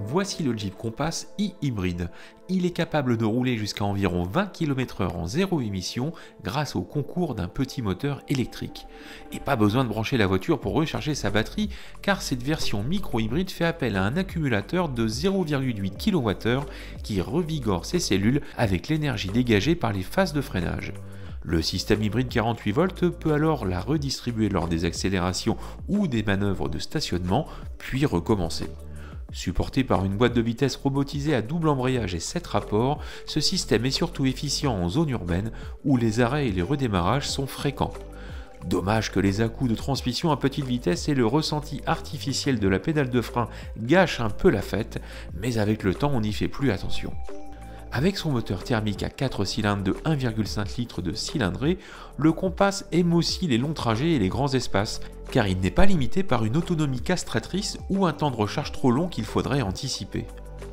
Voici le Jeep Compass e-hybride. Il est capable de rouler jusqu'à environ 20 km/h en zéro émission grâce au concours d'un petit moteur électrique. Et pas besoin de brancher la voiture pour recharger sa batterie car cette version micro-hybride fait appel à un accumulateur de 0,8 kWh qui revigore ses cellules avec l'énergie dégagée par les phases de freinage. Le système hybride 48 volts peut alors la redistribuer lors des accélérations ou des manœuvres de stationnement, puis recommencer. Supporté par une boîte de vitesses robotisée à double embrayage et 7 rapports, ce système est surtout efficient en zone urbaine où les arrêts et les redémarrages sont fréquents. Dommage que les à-coups de transmission à petite vitesse et le ressenti artificiel de la pédale de frein gâchent un peu la fête, mais avec le temps on n'y fait plus attention. Avec son moteur thermique à 4 cylindres de 1,5 litres de cylindrée, le Compass aime aussi les longs trajets et les grands espaces, car il n'est pas limité par une autonomie castratrice ou un temps de recharge trop long qu'il faudrait anticiper.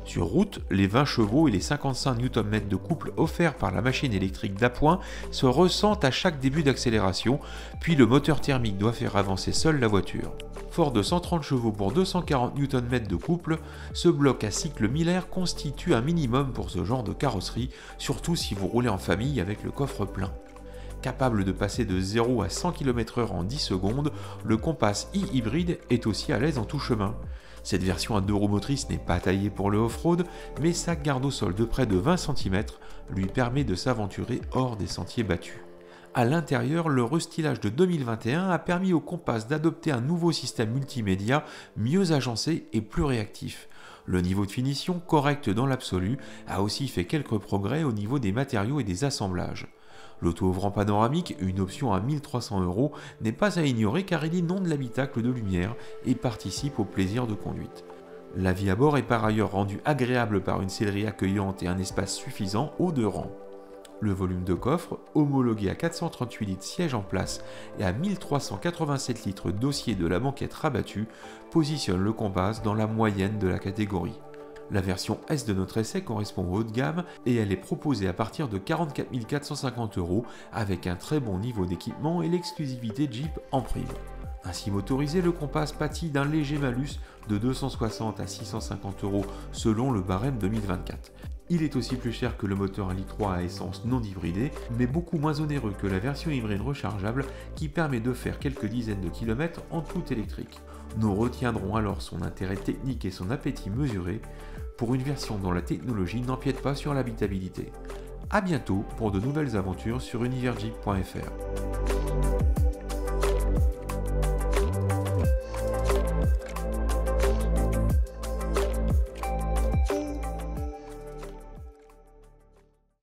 Sur route, les 20 chevaux et les 55 Nm de couple offerts par la machine électrique d'appoint se ressentent à chaque début d'accélération, puis le moteur thermique doit faire avancer seul la voiture. Fort de 130 chevaux pour 240 Nm de couple, ce bloc à cycle Miller constitue un minimum pour ce genre de carrosserie, surtout si vous roulez en famille avec le coffre plein. Capable de passer de 0 à 100 km/h en 10 secondes, le Compass e-hybride est aussi à l'aise en tout chemin. Cette version à 2 roues motrices n'est pas taillée pour le off-road, mais sa garde au sol de près de 20 cm lui permet de s'aventurer hors des sentiers battus. À l'intérieur, le restylage de 2021 a permis au Compass d'adopter un nouveau système multimédia mieux agencé et plus réactif. Le niveau de finition, correct dans l'absolu, a aussi fait quelques progrès au niveau des matériaux et des assemblages. L'auto-ouvrant panoramique, une option à 1 300 €, n'est pas à ignorer car il inonde l'habitacle de lumière et participe au plaisir de conduite. La vie à bord est par ailleurs rendue agréable par une sellerie accueillante et un espace suffisant aux deux rangs. Le volume de coffre, homologué à 438 litres siège en place et à 1387 litres dossier de la banquette rabattue, positionne le Compass dans la moyenne de la catégorie. La version S de notre essai correspond au haut de gamme et elle est proposée à partir de 44 450 € avec un très bon niveau d'équipement et l'exclusivité Jeep en prime. Ainsi motorisé, le Compass pâtit d'un léger malus de 260 à 650 € selon le barème 2024. Il est aussi plus cher que le moteur 1,3 litre à essence non hybridé, mais beaucoup moins onéreux que la version hybride rechargeable qui permet de faire quelques dizaines de kilomètres en tout électrique. Nous retiendrons alors son intérêt technique et son appétit mesuré pour une version dont la technologie n'empiète pas sur l'habitabilité. A bientôt pour de nouvelles aventures sur universjeep.fr.